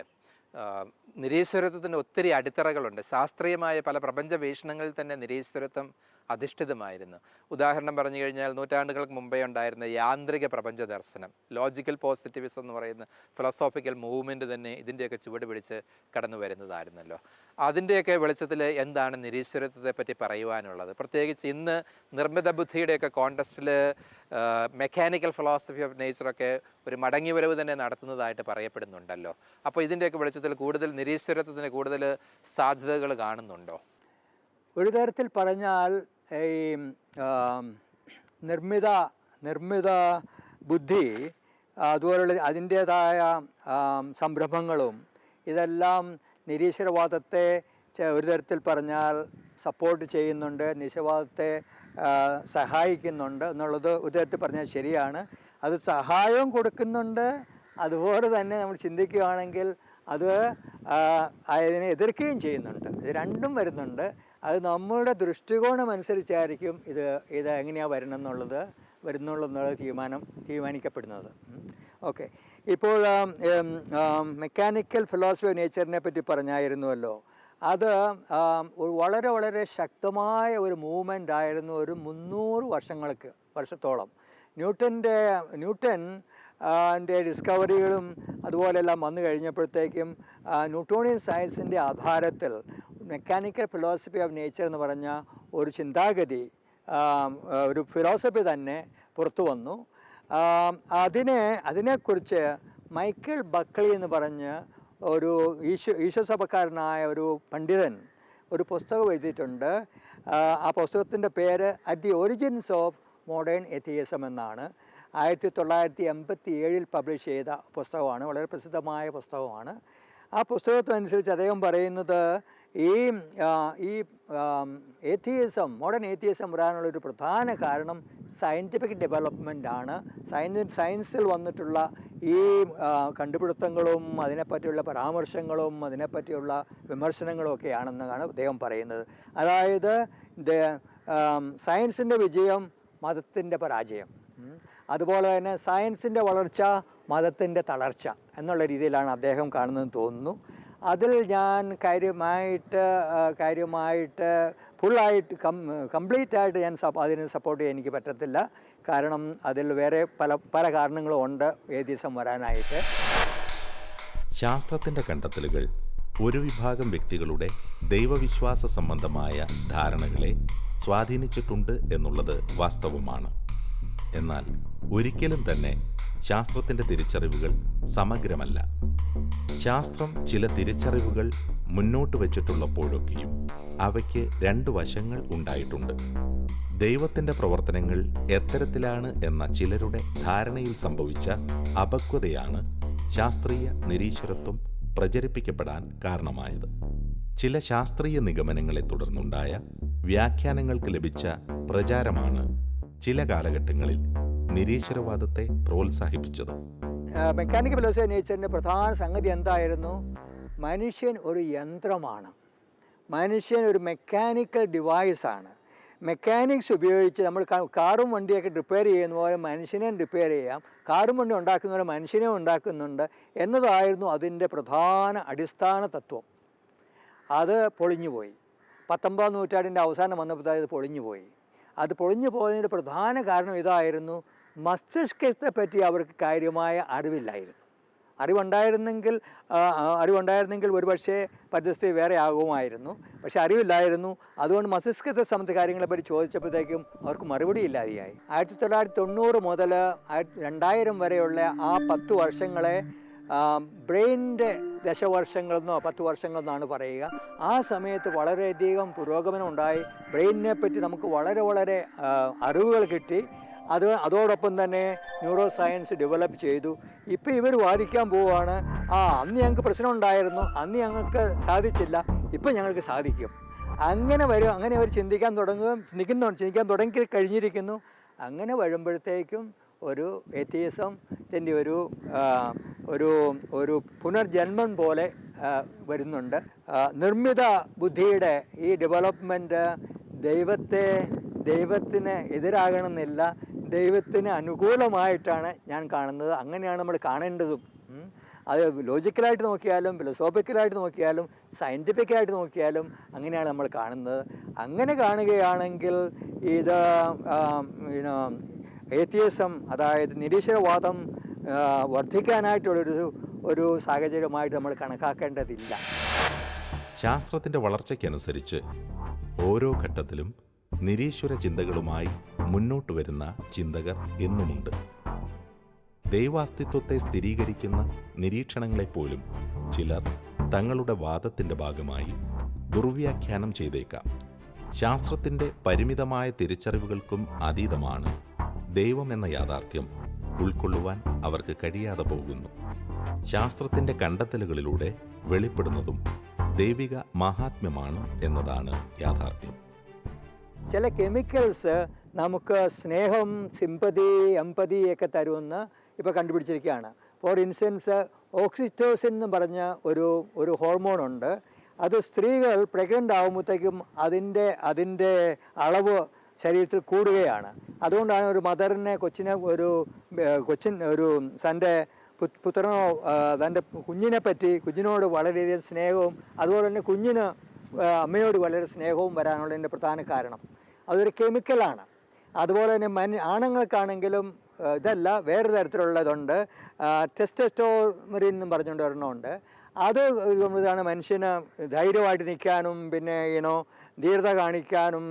നിരീശ്വരത്വത്തിന് ഒത്തിരി അടിത്തറകളുണ്ട്. ശാസ്ത്രീയമായ പല പ്രപഞ്ച വീക്ഷണങ്ങളിൽ തന്നെ നിരീശ്വരത്വം അധിഷ്ഠിതമായിരുന്നു. ഉദാഹരണം പറഞ്ഞു കഴിഞ്ഞാൽ നൂറ്റാണ്ടുകൾക്ക് മുമ്പേ ഉണ്ടായിരുന്ന യാന്ത്രിക പ്രപഞ്ച ദർശനം, ലോജിക്കൽ പോസിറ്റിവിസം എന്ന് പറയുന്ന ഫിലോസോഫിക്കൽ മൂവ്മെൻറ്റ് തന്നെ ഇതിൻ്റെയൊക്കെ ചുവട് പിടിച്ച് കടന്നു വരുന്നതായിരുന്നല്ലോ. അതിൻ്റെയൊക്കെ വെളിച്ചത്തിൽ എന്താണ് നിരീശ്വരത്വത്തെ പറ്റി പറയുവാനുള്ളത്? പ്രത്യേകിച്ച് ഇന്ന് നിർമ്മിത ബുദ്ധിയുടെയൊക്കെ കോണ്ടസ്റ്റിൽ മെക്കാനിക്കൽ ഫിലോസഫി ഓഫ് നേച്ചറൊക്കെ ഒരു മടങ്ങിവരവ് തന്നെ നടത്തുന്നതായിട്ട് പറയപ്പെടുന്നുണ്ടല്ലോ. അപ്പോൾ ഇതിൻ്റെയൊക്കെ വെളിച്ചത്തിൽ കൂടുതൽ നിരീശ്വരത്വത്തിന് കൂടുതൽ സാധ്യതകൾ കാണുന്നുണ്ടോ? ഒരു തരത്തിൽ പറഞ്ഞാൽ ഈ നിർമ്മിത ബുദ്ധി, അതുപോലുള്ള അതിൻ്റേതായ സംരംഭങ്ങളും ഇതെല്ലാം നിരീശ്വരവാദത്തെ ഒരു തരത്തിൽ പറഞ്ഞാൽ സപ്പോർട്ട് ചെയ്യുന്നുണ്ട്, നിരീശ്വരവാദത്തെ സഹായിക്കുന്നുണ്ട് എന്നുള്ളത് ഒരു തരത്തിൽ പറഞ്ഞാൽ ശരിയാണ്. അത് സഹായവും കൊടുക്കുന്നുണ്ട്, അതുപോലെ തന്നെ നമ്മൾ ചിന്തിക്കുകയാണെങ്കിൽ അത് അതിനെ എതിർക്കുകയും ചെയ്യുന്നുണ്ട്. ഇത് രണ്ടും വരുന്നുണ്ട്. അത് നമ്മളുടെ ദൃഷ്ടികോണം അനുസരിച്ചായിരിക്കും ഇത് എങ്ങനെയാണ് വരുന്നുള്ളത് തീരുമാനിക്കപ്പെടുന്നത്. ഓക്കെ, ഇപ്പോൾ മെക്കാനിക്കൽ ഫിലോസഫി ഓഫ് നേച്ചറിനെ പറ്റി പറഞ്ഞായിരുന്നുവല്ലോ. അത് ഒരു വളരെ വളരെ ശക്തമായ ഒരു മൂവ്മെൻ്റ് ആയിരുന്നു ഒരു 300 വർഷത്തോളം. ന്യൂട്ടൻ ഡിസ്കവറികളും അതുപോലെല്ലാം വന്നു കഴിഞ്ഞപ്പോഴത്തേക്കും ന്യൂട്ടോണിയൻ സയൻസിൻ്റെ ആധാരത്തിൽ മെക്കാനിക്കൽ ഫിലോസഫി ഓഫ് നേച്ചർ എന്ന് പറഞ്ഞ ഒരു ചിന്താഗതി, ഒരു ഫിലോസഫി തന്നെ പുറത്തു വന്നു. അതിനെക്കുറിച്ച് മൈക്കിൾ ബക്ലി എന്ന് പറഞ്ഞ് ഒരു ഈശ്വസഭക്കാരനായ ഒരു പണ്ഡിതൻ ഒരു പുസ്തകം എഴുതിയിട്ടുണ്ട്. ആ പുസ്തകത്തിൻ്റെ പേര് at the origins of modern atheism എന്നാണ്. 1987 പബ്ലിഷ് ചെയ്ത പുസ്തകമാണ്. വളരെ പ്രസിദ്ധമായ പുസ്തകമാണ്. ആ പുസ്തകത്തിനനുസരിച്ച് അദ്ദേഹം പറയുന്നത് ഈ ഏത്തിയിസം, മോഡേൺ ഏത്തിയിസം വരാനുള്ളൊരു പ്രധാന കാരണം സയൻറ്റിഫിക് ഡെവലപ്മെൻ്റ് ആണ്. സയൻസിൽ വന്നിട്ടുള്ള ഈ കണ്ടുപിടുത്തങ്ങളും അതിനെപ്പറ്റിയുള്ള പരാമർശങ്ങളും അതിനെപ്പറ്റിയുള്ള വിമർശനങ്ങളും ഒക്കെയാണെന്നാണ് അദ്ദേഹം പറയുന്നത്. അതായത് സയൻസിൻ്റെ വിജയം മതത്തിൻ്റെ പരാജയം, അതുപോലെ തന്നെ സയൻസിൻ്റെ വളർച്ച മതത്തിൻ്റെ തളർച്ച എന്നുള്ള രീതിയിലാണ് അദ്ദേഹം കാണുന്നതെന്ന് തോന്നുന്നു. അതിൽ ഞാൻ കാര്യമായിട്ട് ഫുള്ളായിട്ട് കംപ്ലീറ്റായിട്ട് ഞാൻ അതിന് സപ്പോർട്ട് ചെയ്യാൻ എനിക്ക് പറ്റത്തില്ല. കാരണം അതിൽ വേറെ പല കാരണങ്ങളും ഉണ്ട് ഏതിസം വരാനായിട്ട്. ശാസ്ത്രത്തിൻ്റെ കണ്ടെത്തലുകൾ ഒരു വിഭാഗം വ്യക്തികളുടെ ദൈവവിശ്വാസ സംബന്ധമായ ധാരണകളെ സ്വാധീനിച്ചിട്ടുണ്ട് എന്നുള്ളത് വാസ്തവമാണ്. എന്നാൽ ഒരിക്കലും തന്നെ ശാസ്ത്രത്തിൻ്റെ തിരിച്ചറിവുകൾ സമഗ്രമല്ല. ശാസ്ത്രം ചില തിരിച്ചറിവുകൾ മുന്നോട്ട് വച്ചിട്ടുള്ളപ്പോഴൊക്കെയും അവയ്ക്ക് 2 വശങ്ങൾ ഉണ്ടായിട്ടുണ്ട്. ദൈവത്തിൻ്റെ പ്രവർത്തനങ്ങൾ എത്തരത്തിലാണ് എന്ന ചിലരുടെ ധാരണയിൽ സംഭവിച്ച അപക്വതയാണ് ശാസ്ത്രീയ നിരീശ്വരത്വം പ്രചരിപ്പിക്കപ്പെടാൻ കാരണമായത്. ചില ശാസ്ത്രീയ നിഗമനങ്ങളെ തുടർന്നുണ്ടായ വ്യാഖ്യാനങ്ങൾക്ക് ലഭിച്ച പ്രചാരമാണ് ചില കാലഘട്ടങ്ങളിൽ നിരീശ്വരവാദത്തെ പ്രോത്സാഹിപ്പിച്ചത്. മെക്കാനിക്കൽ ഫിലോസഫി ഓഫ് നേച്ചറിൻ്റെ പ്രധാന സംഗതി എന്തായിരുന്നു? മനുഷ്യൻ ഒരു യന്ത്രമാണ്, മനുഷ്യൻ ഒരു മെക്കാനിക്കൽ ഡിവൈസാണ്. മെക്കാനിക്സ് ഉപയോഗിച്ച് നമ്മൾ കാറും വണ്ടിയൊക്കെ റിപ്പയർ ചെയ്യുന്ന പോലെ മനുഷ്യനെയും റിപ്പയർ ചെയ്യാം, കാറും വണ്ടി ഉണ്ടാക്കുന്ന പോലെ മനുഷ്യനെയും ഉണ്ടാക്കുന്നുണ്ട് എന്നതായിരുന്നു അതിൻ്റെ പ്രധാന അടിസ്ഥാന തത്വം. അത് പൊളിഞ്ഞുപോയി. 19-ാം നൂറ്റാണ്ടിൻ്റെ അവസാനം വന്നപ്പോൾ അത് പൊളിഞ്ഞുപോയി. അത് പൊളിഞ്ഞു പോയതിൻ്റെ പ്രധാന കാരണം ഇതായിരുന്നു: മസ്തിഷ്കത്തെ പറ്റി അവർക്ക് കാര്യമായ അറിവില്ലായിരുന്നു. അറിവുണ്ടായിരുന്നെങ്കിൽ ഒരുപക്ഷെ പരിസ്ഥിതി വേറെ ആകുമായിരുന്നു. പക്ഷെ അറിവില്ലായിരുന്നു. അതുകൊണ്ട് മസ്തിഷ്കത്തെ സംബന്ധിച്ച കാര്യങ്ങളെപ്പറ്റി ചോദിച്ചപ്പോഴത്തേക്കും അവർക്ക് മറുപടി ഇല്ലാതെയായി. 1990 മുതൽ 2000 വരെയുള്ള ആ 10 വർഷങ്ങളെ ബ്രെയിനിൻ്റെ ദശവർഷങ്ങളെന്നോ 10 വർഷങ്ങളെന്നാണ് പറയുക. ആ സമയത്ത് വളരെയധികം പുരോഗമനം ഉണ്ടായി. ബ്രെയിനിനെ പറ്റി നമുക്ക് വളരെ വളരെ അറിവുകൾ കിട്ടി. അതോടൊപ്പം തന്നെ ന്യൂറോ സയൻസ് ഡെവലപ്പ് ചെയ്തു. ഇപ്പോൾ ഇവർ വാദിക്കാൻ പോവുകയാണ്, അന്ന് ഞങ്ങൾക്ക് പ്രശ്നം ഉണ്ടായിരുന്നു, അന്ന് ഞങ്ങൾക്ക് സാധിച്ചില്ല, ഇപ്പം ഞങ്ങൾക്ക് സാധിക്കും. അങ്ങനെ അവർ ചിന്തിക്കാൻ തുടങ്ങി കഴിഞ്ഞിരിക്കുന്നു. അങ്ങനെ വരുമ്പോഴത്തേക്കും ഒരു എത്തിയിസത്തിൻ്റെ ഒരു പുനർജന്മം പോലെ വരുന്നുണ്ട്. നിർമ്മിത ബുദ്ധിയുടെ ഈ ഡെവലപ്മെൻറ്റ് ദൈവത്തിന് എതിരാകണമെന്നില്ല, ദൈവത്തിന് അനുകൂലമായിട്ടാണ് ഞാൻ കാണുന്നത്. അങ്ങനെയാണ് നമ്മൾ കാണേണ്ടതും. അത് ലോജിക്കലായിട്ട് നോക്കിയാലും ഫിലോസോഫിക്കലായിട്ട് നോക്കിയാലും സയൻറ്റിഫിക്കായിട്ട് നോക്കിയാലും അങ്ങനെയാണ് നമ്മൾ കാണുന്നത്. അങ്ങനെ കാണുകയാണെങ്കിൽ ഇത് ഏത്തിയിസം, അതായത് നിരീശ്വരവാദം വർദ്ധിക്കാനായിട്ടുള്ളൊരു സാഹചര്യമായിട്ട് നമ്മൾ കണക്കാക്കേണ്ടതില്ല. ശാസ്ത്രത്തിൻ്റെ വളർച്ചയ്ക്കനുസരിച്ച് ഓരോ ഘട്ടത്തിലും നിരീശ്വര ചിന്തകളുമായി മുന്നോട്ട് വരുന്ന ചിന്തകർ എന്നുമുണ്ട്. ദൈവാസ്തിത്വത്തെ സ്ഥിരീകരിക്കുന്ന നിരീക്ഷണങ്ങളെപ്പോലും ചിലർ തങ്ങളുടെ വാദത്തിൻ്റെ ഭാഗമായി ദുർവ്യാഖ്യാനം ചെയ്തേക്കാം. ശാസ്ത്രത്തിൻ്റെ പരിമിതമായ തിരിച്ചറിവുകൾക്കും അതീതമാണ് ദൈവമെന്ന യാഥാർത്ഥ്യം ഉൾക്കൊള്ളുവാൻ അവർക്ക് കഴിയാതെ പോകുന്നു. ശാസ്ത്രത്തിൻ്റെ കണ്ടെത്തലുകളിലൂടെ വെളിപ്പെടുന്നതും ദൈവിക മഹാത്മ്യമാണ് എന്നതാണ് യാഥാർത്ഥ്യം. ചില കെമിക്കൽസ് നമുക്ക് സ്നേഹം, സിമ്പതി, എമ്പതി ഒക്കെ തരുമെന്ന് ഇപ്പോൾ കണ്ടുപിടിച്ചിരിക്കുകയാണ്. ഫോർ ഇൻസ്റ്റൻസ് ഓക്സിറ്റോസിൻ എന്ന് പറഞ്ഞ ഒരു ഹോർമോണുണ്ട്. അത് സ്ത്രീകൾ പ്രഗ്നൻ്റ് ആകുമ്പോഴത്തേക്കും അതിൻ്റെ അളവ് ശരീരത്തിൽ കൂടുകയാണ്. അതുകൊണ്ടാണ് ഒരു മദറിനെ തൻ്റെ പുത്രനോ തൻ്റെ കുഞ്ഞിനെ പറ്റി കുഞ്ഞിനോട് വളരെയധികം സ്നേഹവും അതുപോലെ തന്നെ കുഞ്ഞിന് അമ്മയോട് വളരെ സ്നേഹവും വരാനുള്ളതിൻ്റെ പ്രധാന കാരണം അതൊരു കെമിക്കലാണ്. അതുപോലെ തന്നെ ആണുങ്ങൾക്കാണെങ്കിലും ഇതല്ല, വേറെ തരത്തിലുള്ളതുണ്ട്, ടെസ്റ്റോസ്റ്റെറോൺ എന്നും പറഞ്ഞുകൊണ്ട് ഒരെണ്ണമുണ്ട്. അത് ഇതാണ് മനുഷ്യന് ധൈര്യമായിട്ട് നിൽക്കാനും പിന്നെ ധീരത കാണിക്കാനും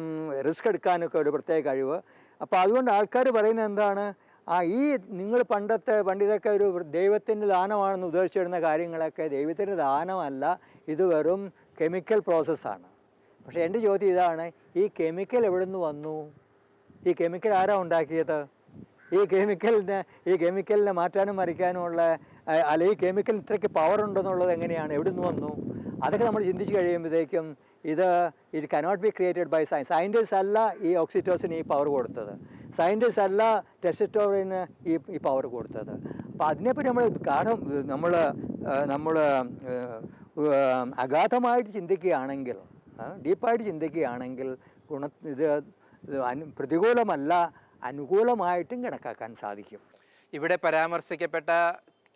റിസ്ക് എടുക്കാനൊക്കെ ഒരു പ്രത്യേക കഴിവ്. അപ്പോൾ അതുകൊണ്ട് ആൾക്കാർ പറയുന്നത് എന്താണ്, ഈ നിങ്ങൾ പണ്ടിതൊക്കെ ഒരു ദൈവത്തിൻ്റെ ദാനമാണെന്ന് ഉദ്ദേശിച്ചിടുന്ന കാര്യങ്ങളൊക്കെ ദൈവത്തിൻ്റെ ദാനമല്ല, ഇത് വെറും കെമിക്കൽ പ്രോസസ്സാണ്. പക്ഷേ എൻ്റെ ചോദ്യം ഇതാണ്, ഈ കെമിക്കൽ എവിടെ നിന്ന് വന്നു? ഈ കെമിക്കൽ ആരാ ഉണ്ടാക്കിയത്? ഈ കെമിക്കലിനെ മാറ്റാനും മറിക്കാനുമുള്ള ഈ കെമിക്കൽ ഇത്രയ്ക്ക് പവർ ഉണ്ടെന്നുള്ളത് എങ്ങനെയാണ്, എവിടെ നിന്ന് വന്നു? അതൊക്കെ നമ്മൾ ചിന്തിച്ച് കഴിയുമ്പോഴത്തേക്കും it cannot be created by science. Scientist അല്ല ഈ ഓക്സിറ്റോസിന് ഈ പവർ കൊടുത്തത്, സയൻറ്റിസ്റ്റ് അല്ല ടെസ്റ്റോസ്റ്റെറോണിന് ഈ പവർ കൊടുത്തത്. അപ്പോൾ അതിനെപ്പറ്റി നമ്മൾ അഗാധമായിട്ട് ചിന്തിക്കുകയാണെങ്കിൽ, ഡീപ്പായിട്ട് ചിന്തിക്കുകയാണെങ്കിൽ ഇത് പ്രതികൂലമല്ല, അനുകൂലമായിട്ടും കണക്കാക്കാൻ സാധിക്കും. ഇവിടെ പരാമർശിക്കപ്പെട്ട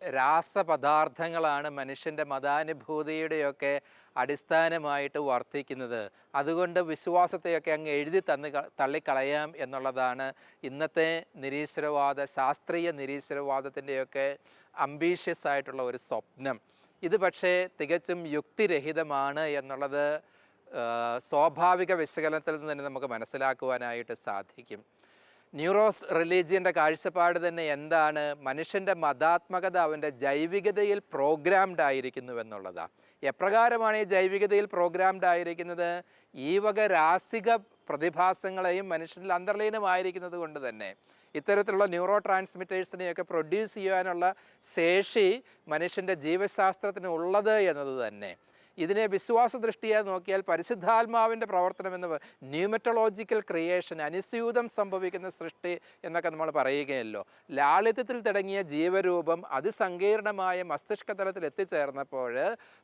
രാസപദാർത്ഥങ്ങളാണ് മനുഷ്യൻ്റെ മതാനുഭൂതിയുടെയൊക്കെ അടിസ്ഥാനമായിട്ട് വർത്തിക്കുന്നത്. അതുകൊണ്ട് വിശ്വാസത്തെയൊക്കെ അങ്ങ് എഴുതി തള്ളിക്കളയാം എന്നുള്ളതാണ് ഇന്നത്തെ ശാസ്ത്രീയ നിരീശ്വരവാദത്തിൻ്റെയൊക്കെ അംബീഷ്യസ് ആയിട്ടുള്ള ഒരു സ്വപ്നം. ഇത് പക്ഷേ തികച്ചും യുക്തിരഹിതമാണ് എന്നുള്ളത് സ്വാഭാവിക വിശകലനത്തിൽ നിന്ന് തന്നെ നമുക്ക് മനസ്സിലാക്കുവാനായിട്ട് സാധിക്കും. ന്യൂറോസ് റിലീജിയൻ്റെ കാഴ്ചപ്പാട് തന്നെ എന്താണ്? മനുഷ്യൻ്റെ മതാത്മകത അവൻ്റെ ജൈവികതയിൽ പ്രോഗ്രാംഡ് ആയിരിക്കുന്നു എന്നുള്ളതാണ്. എപ്രകാരമാണ് ഈ ജൈവികതയിൽ പ്രോഗ്രാംഡ് ആയിരിക്കുന്നത്? ഈ വക രാസിക പ്രതിഭാസങ്ങളെയും മനുഷ്യനിൽ അന്തർലീനമായിരിക്കുന്നത് കൊണ്ട് തന്നെ ഇത്തരത്തിലുള്ള ന്യൂറോ ട്രാൻസ്മിറ്റേഴ്സിനെയൊക്കെ പ്രൊഡ്യൂസ് ചെയ്യാനുള്ള ശേഷി മനുഷ്യൻ്റെ ജീവശാസ്ത്രത്തിന് ഉള്ളത് എന്നത് തന്നെ. ഇതിനെ വിശ്വാസ ദൃഷ്ടിയെ നോക്കിയാൽ പരിശുദ്ധാത്മാവിൻ്റെ പ്രവർത്തനം എന്ന് ന്യൂമറ്റോളജിക്കൽ ക്രിയേഷൻ, അനുസ്യൂതം സംഭവിക്കുന്ന സൃഷ്ടി എന്നൊക്കെ നമ്മൾ പറയുകയല്ലോ. ലാളിത്യത്തിൽ തുടങ്ങിയ ജീവരൂപം അതിസങ്കീർണമായ മസ്തിഷ്ക തലത്തിൽ എത്തിച്ചേർന്നപ്പോൾ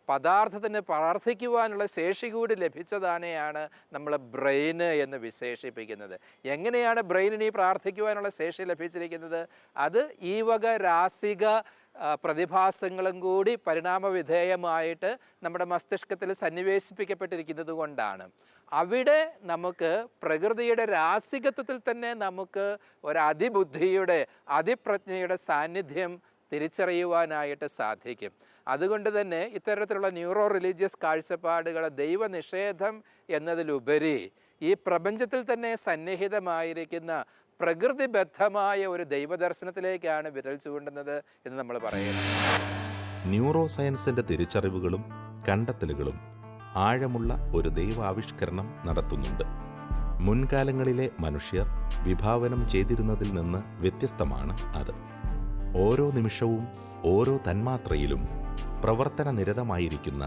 പദാർത്ഥത്തിന് പ്രാർത്ഥിക്കുവാനുള്ള ശേഷി കൂടി ലഭിച്ചതാണെയാണ് നമ്മൾ ബ്രെയിന് എന്ന് വിശേഷിപ്പിക്കുന്നത്. എങ്ങനെയാണ് ബ്രെയിനിന് ഈ പ്രാർത്ഥിക്കുവാനുള്ള ശേഷി ലഭിച്ചിരിക്കുന്നത്? അത് ഈ വക രാസിക പ്രതിഭാസങ്ങളും കൂടി പരിണാമവിധേയമായിട്ട് നമ്മുടെ മസ്തിഷ്കത്തിൽ സന്നിവേശിപ്പിക്കപ്പെട്ടിരിക്കുന്നത് കൊണ്ടാണ്. അവിടെ നമുക്ക് പ്രകൃതിയുടെ രാസികത്വത്തിൽ തന്നെ നമുക്ക് ഒരു അതിബുദ്ധിയുടെ അതിപ്രജ്ഞയുടെ സാന്നിധ്യം തിരിച്ചറിയുവാനായിട്ട് സാധിക്കും. അതുകൊണ്ട് തന്നെ ഇത്തരത്തിലുള്ള ന്യൂറോ റിലീജിയസ് കാഴ്ചപ്പാടുകൾ ദൈവനിഷേധം എന്നതിലുപരി ഈ പ്രപഞ്ചത്തിൽ തന്നെ സന്നിഹിതമായിരിക്കുന്ന പ്രകൃതിബദ്ധമായ ഒരു ദൈവദർശനത്തിലേക്കാണ് വിരൽ ചൂണ്ടുന്നത് എന്ന് നമ്മൾ പറയുന്നത്. ന്യൂറോ സയൻസിൻ്റെ തിരിച്ചറിവുകളും കണ്ടെത്തലുകളും ആഴമുള്ള ഒരു ദൈവാവിഷ്കരണം നടത്തുന്നുണ്ട്. മുൻകാലങ്ങളിലെ മനുഷ്യർ വിഭാവനം ചെയ്തിരുന്നതിൽ നിന്ന് വ്യത്യസ്തമാണ് അത്. ഓരോ നിമിഷവും ഓരോ തന്മാത്രയിലും പ്രവർത്തന നിരതമായിരിക്കുന്ന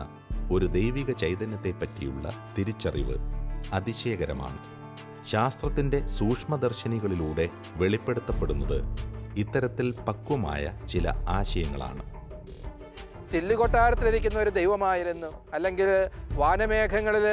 ഒരു ദൈവിക ചൈതന്യത്തെപ്പറ്റിയുള്ള തിരിച്ചറിവ് അതിശയകരമാണ്. ശാസ്ത്രത്തിൻ്റെ സൂക്ഷ്മദർശിനികളിലൂടെ വെളിപ്പെടുത്തപ്പെടുന്നത് ഇത്തരത്തിൽ പക്വമായ ചില ആശയങ്ങളാണ്. ചില്ലുകൊട്ടാരത്തിലിരിക്കുന്ന ഒരു ദൈവമായിരുന്നു, അല്ലെങ്കിൽ വാനമേഘങ്ങളിൽ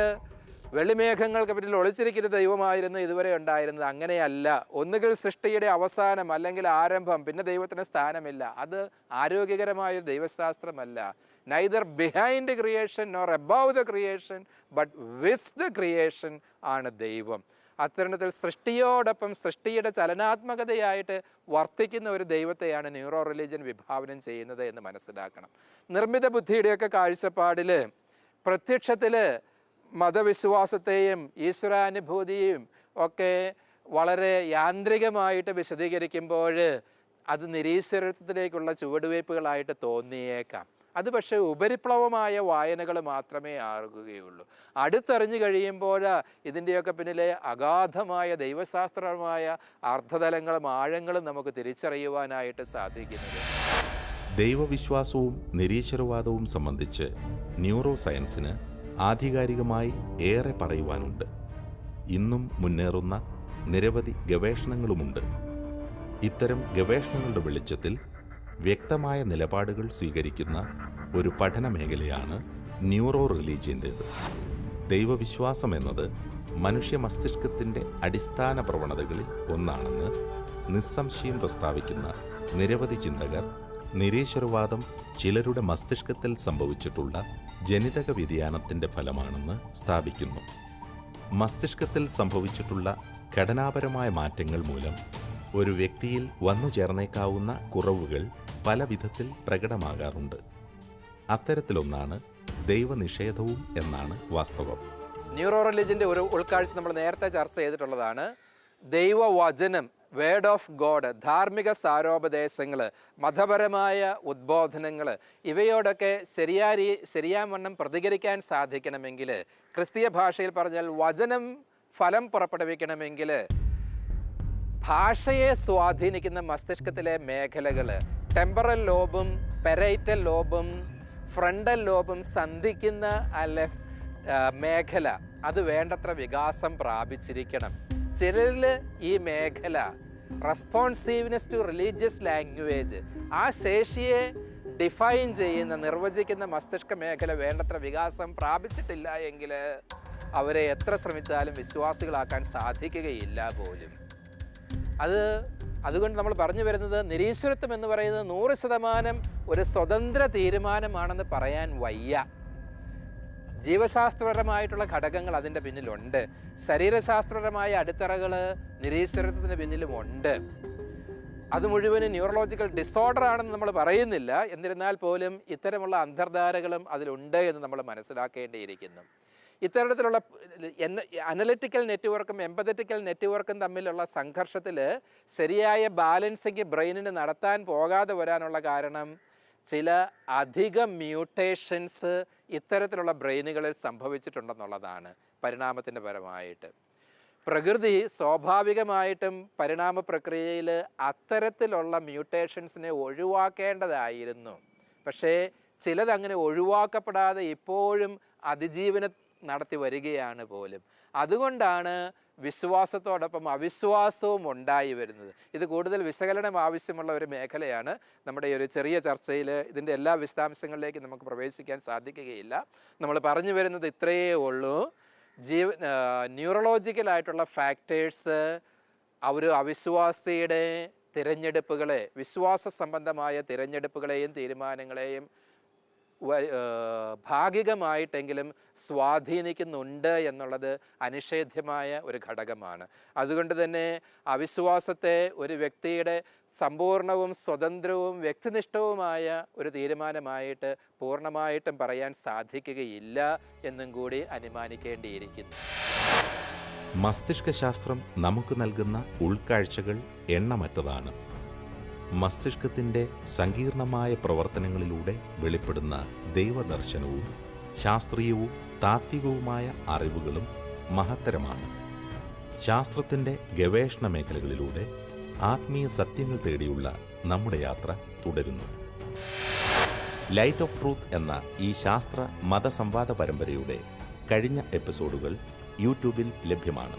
വെള്ളിമേഘങ്ങൾക്ക് പിന്നിൽ ഒളിച്ചിരിക്കുന്ന ദൈവമായിരുന്നു ഇതുവരെ ഉണ്ടായിരുന്നത്. അങ്ങനെയല്ല. ഒന്നുകിൽ സൃഷ്ടിയുടെ അവസാനം അല്ലെങ്കിൽ ആരംഭം, പിന്നെ ദൈവത്തിന് സ്ഥാനമില്ല. അത് ആരോഗ്യകരമായൊരു ദൈവശാസ്ത്രമല്ല. Neither behind creation nor above the creation but with the creation ആണ് ദൈവം. അത്തരണത്തിൽ സൃഷ്ടിയോടൊപ്പം സൃഷ്ടിയുടെ ചലനാത്മകതയായിട്ട് വർത്തിക്കുന്ന ഒരു ദൈവത്തെയാണ് ന്യൂറോ റിലീജിയൻ വിഭാവനം ചെയ്യുന്നത് എന്ന് മനസ്സിലാക്കണം. നിർമ്മിത ബുദ്ധിയുടെയൊക്കെ കാഴ്ചപ്പാടിൽ പ്രത്യക്ഷത്തിൽ മതവിശ്വാസത്തെയും ഈശ്വരാനുഭൂതിയും ഒക്കെ വളരെ യാന്ത്രികമായിട്ട് വിശദീകരിക്കുമ്പോൾ അത് നിരീശ്വരത്വത്തിലേക്കുള്ള ചുവടുവയ്പ്പുകളായിട്ട് തോന്നിയേക്കാം. അത് പക്ഷേ ഉപരിപ്ലവമായ വായനകൾ മാത്രമേ ആകുകയുള്ളൂ. അടുത്തറിഞ്ഞു കഴിയുമ്പോൾ ഇതിൻ്റെയൊക്കെ പിന്നിലെ അഗാധമായ ദൈവശാസ്ത്രമായ അർത്ഥതലങ്ങളും ആഴങ്ങളും നമുക്ക് തിരിച്ചറിയുവാനായിട്ട് സാധിക്കുന്നത്. ദൈവവിശ്വാസവും നിരീശ്വരവാദവും സംബന്ധിച്ച് ന്യൂറോ സയൻസിന് ആധികാരികമായി ഏറെ പറയുവാനുണ്ട്. ഇന്നും മുന്നേറുന്ന നിരവധി ഗവേഷണങ്ങളുമുണ്ട്. ഇത്തരം ഗവേഷണങ്ങളുടെ വെളിച്ചത്തിൽ വ്യക്തമായ നിലപാടുകൾ സ്വീകരിക്കുന്ന ഒരു പഠന മേഖലയാണ് ന്യൂറോ റിലീജിയൻ്റേത്. ദൈവവിശ്വാസം എന്നത് മനുഷ്യ മസ്തിഷ്കത്തിൻ്റെ അടിസ്ഥാന പ്രവണതകളിൽ ഒന്നാണെന്ന് നിസ്സംശയം പ്രസ്താവിക്കുന്ന നിരവധി ചിന്തകർ നിരീശ്വരവാദം ചിലരുടെ മസ്തിഷ്കത്തിൽ സംഭവിച്ചിട്ടുള്ള ജനിതക വ്യതിയാനത്തിൻ്റെ ഫലമാണെന്ന് സ്ഥാപിക്കുന്നു. മസ്തിഷ്കത്തിൽ സംഭവിച്ചിട്ടുള്ള ഘടനാപരമായ മാറ്റങ്ങൾ മൂലം ഒരു വ്യക്തിയിൽ വന്നു ചേർന്നേക്കാവുന്ന കുറവുകൾ പല വിധത്തിൽ പ്രകടമാകാറുണ്ട്. അത്തരത്തിലൊന്നാണ് ദൈവനിഷേധവും എന്നാണ് വാസ്തവം. ന്യൂറോ റിലിജിൻ്റെ ഒരു ഉൾക്കാഴ്ച നമ്മൾ നേരത്തെ ചർച്ച ചെയ്തിട്ടുള്ളതാണ്. ദൈവവചനം, വേർഡ് ഓഫ് ഗോഡ്, ധാർമ്മിക സാരോപദേശങ്ങൾ, മതപരമായ ഉദ്ബോധനങ്ങൾ, ഇവയോടൊക്കെ ശരിയാവണ്ണം പ്രതികരിക്കാൻ സാധിക്കണമെങ്കിൽ, ക്രിസ്തീയ ഭാഷയിൽ പറഞ്ഞാൽ വചനം ഫലം പുറപ്പെടുവിക്കണമെങ്കിൽ, ഭാഷയെ സ്വാധീനിക്കുന്ന മസ്തിഷ്കത്തിലെ മേഖലകൾ, ടെമ്പറൽ ലോബും പെരൈറ്റൽ ലോബും ഫ്രണ്ടൽ ലോബും സന്ധിക്കുന്ന മേഖല അത് വേണ്ടത്ര വികാസം പ്രാപിച്ചിരിക്കണം. ചിലരിൽ ഈ മേഖല റെസ്പോൺസീവ്നെസ് ടു റിലീജിയസ് ലാംഗ്വേജ്, ആ ശേഷിയെ ഡിഫൈൻ ചെയ്യുന്ന നിർവചിക്കുന്ന മസ്തിഷ്ക മേഖല വേണ്ടത്ര വികാസം പ്രാപിച്ചിട്ടില്ല എങ്കിൽ അവരെ എത്ര ശ്രമിച്ചാലും വിശ്വാസികളാക്കാൻ സാധിക്കുകയില്ല പോലും. അതുകൊണ്ട് നമ്മൾ പറഞ്ഞു വരുന്നത്, നിരീശ്വരത്വം എന്ന് പറയുന്നത് 100% ഒരു സ്വതന്ത്ര തീരുമാനമാണെന്ന് പറയാൻ വയ്യ. ജീവശാസ്ത്രപരമായിട്ടുള്ള ഘടകങ്ങൾ അതിൻ്റെ പിന്നിലുണ്ട്. ശരീരശാസ്ത്രപരമായ അടിത്തറകൾ നിരീശ്വരത്വത്തിന് പിന്നിലുമുണ്ട്. അത് മുഴുവനും ന്യൂറോളജിക്കൽ ഡിസോർഡർ ആണെന്ന് നമ്മൾ പറയുന്നില്ല. എന്നിരുന്നാൽ പോലും ഇത്തരമുള്ള അന്തർധാരകളും അതിലുണ്ട് എന്ന് നമ്മൾ മനസ്സിലാക്കേണ്ടിയിരിക്കുന്നു. ഇത്തരത്തിലുള്ള അനലിറ്റിക്കൽ നെറ്റ്വർക്കും എമ്പതറ്റിക്കൽ നെറ്റ്വർക്കും തമ്മിലുള്ള സംഘർഷത്തിൽ ശരിയായ ബാലൻസിങ് ബ്രെയിനിന് നടത്താൻ പോകാതെ വരാനുള്ള കാരണം ചില അധിക മ്യൂട്ടേഷൻസ് ഇത്തരത്തിലുള്ള ബ്രെയിനുകളിൽ സംഭവിച്ചിട്ടുണ്ടെന്നുള്ളതാണ്. പരിണാമത്തിൻ്റെ പരമായിട്ട് പ്രകൃതി സ്വാഭാവികമായിട്ടും പരിണാമ പ്രക്രിയയിൽ അത്തരത്തിലുള്ള മ്യൂട്ടേഷൻസിനെ ഒഴിവാക്കേണ്ടതായിരുന്നു. പക്ഷേ ചിലതങ്ങനെ ഒഴിവാക്കപ്പെടാതെ ഇപ്പോഴും അതിജീവനം നടത്തി വരികയാണ് പോലും. അതുകൊണ്ടാണ് വിശ്വാസത്തോടൊപ്പം അവിശ്വാസവും ഉണ്ടായി വരുന്നത്. ഇത് കൂടുതൽ വിശകലനം ആവശ്യമുള്ള ഒരു മേഖലയാണ്. നമ്മുടെ ഈ ഒരു ചെറിയ ചർച്ചയിൽ ഇതിൻ്റെ എല്ലാ വിശദാംശങ്ങളിലേക്കും നമുക്ക് പ്രവേശിക്കാൻ സാധിക്കുകയില്ല. നമ്മൾ പറഞ്ഞു വരുന്നത് ഇത്രയേ ഉള്ളൂ. ന്യൂറോളജിക്കലായിട്ടുള്ള ഫാക്ടേഴ്സ് ഒരു അവിശ്വാസിയുടെ തിരഞ്ഞെടുപ്പുകളെ, വിശ്വാസ സംബന്ധമായ തിരഞ്ഞെടുപ്പുകളെയും തീരുമാനങ്ങളെയും ഭാഗികമായിട്ടെങ്കിലും സ്വാധീനിക്കുന്നുണ്ട് എന്നുള്ളത് അനിഷേധ്യമായ ഒരു ഘടകമാണ്. അതുകൊണ്ട് തന്നെ അവിശ്വാസത്തെ ഒരു വ്യക്തിയുടെ സമ്പൂർണവും സ്വതന്ത്രവും വ്യക്തിനിഷ്ഠവുമായ ഒരു തീരുമാനമായിട്ട് പൂർണ്ണമായിട്ടും പറയാൻ സാധിക്കുകയില്ല എന്നും കൂടി അനുമാനിക്കേണ്ടിയിരിക്കുന്നു. മസ്തിഷ്കശാസ്ത്രം നമുക്ക് നൽകുന്ന ഉൾക്കാഴ്ചകൾ എണ്ണമറ്റതാണ്. മസ്തിഷ്കത്തിൻ്റെ സങ്കീർണമായ പ്രവർത്തനങ്ങളിലൂടെ വെളിപ്പെടുന്ന ദൈവദർശനവും ശാസ്ത്രീയവും താത്വികവുമായ അറിവുകളും മഹത്തരമാണ്. ശാസ്ത്രത്തിൻ്റെ ഗവേഷണ മേഖലകളിലൂടെ ആത്മീയ സത്യങ്ങൾ തേടിയുള്ള നമ്മുടെ യാത്ര തുടരുന്നു. ലൈറ്റ് ഓഫ് ട്രൂത്ത് എന്ന ഈ ശാസ്ത്ര മതസംവാദ പരമ്പരയുടെ കഴിഞ്ഞ എപ്പിസോഡുകൾ യൂട്യൂബിൽ ലഭ്യമാണ്.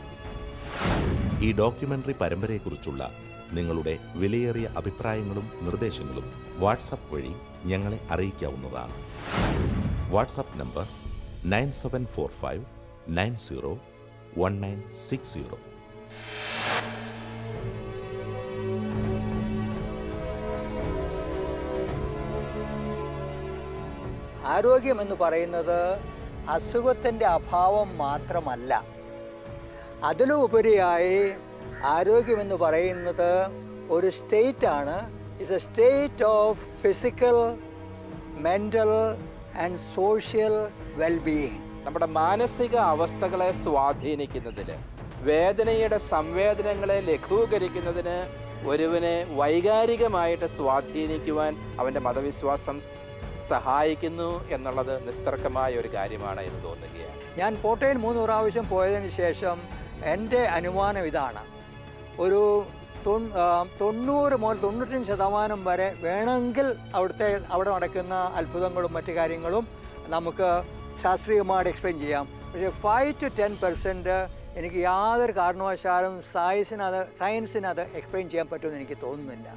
ഈ ഡോക്യുമെൻ്ററി പരമ്പരയെക്കുറിച്ചുള്ള നിങ്ങളുടെ വിലയേറിയ അഭിപ്രായങ്ങളും നിർദ്ദേശങ്ങളും വാട്സപ്പ് വഴി ഞങ്ങളെ അറിയിക്കാവുന്നതാണ്. WhatsApp number 9745901960. ആരോഗ്യമെന്ന് പറയുന്നത് അസുഖത്തിൻ്റെ അഭാവം മാത്രമല്ല. അതിലുപരിയായി ആരോഗ്യമെന്ന് പറയുന്നത് ഒരു സ്റ്റേറ്റാണ്. It's a state of physical, mental and social wellbeing. നമ്മുടെ മാനസിക അവസ്ഥകളെ സ്വാധീനിക്കുന്നതിന്, വേദനയുടെ സംവേദനങ്ങളെ ലഘൂകരിക്കുന്നതിന്, ഒരുവനെ വൈകാരികമായിട്ട് സ്വാധീനിക്കുവാൻ അവൻ്റെ മതവിശ്വാസം സഹായിക്കുന്നു എന്നുള്ളത് നിസ്തർക്കമായ ഒരു കാര്യമാണ് എന്ന് തോന്നുകയാണ്. ഞാൻ പോട്ടയിൽ 3 പ്രാവശ്യം പോയതിന് ശേഷം എൻ്റെ അനുമാനം ഇതാണ്: ഒരു 90 മുതൽ 95% വരെ വേണമെങ്കിൽ അവിടെ നടക്കുന്ന അത്ഭുതങ്ങളും മറ്റു കാര്യങ്ങളും നമുക്ക് ശാസ്ത്രീയമായിട്ട് എക്സ്പ്ലെയിൻ ചെയ്യാം. പക്ഷേ 5 to 10% എനിക്ക് യാതൊരു കാരണവശാലും സയൻസിനത് എക്സ്പ്ലെയിൻ ചെയ്യാൻ പറ്റുമെന്ന് എനിക്ക് തോന്നുന്നില്ല.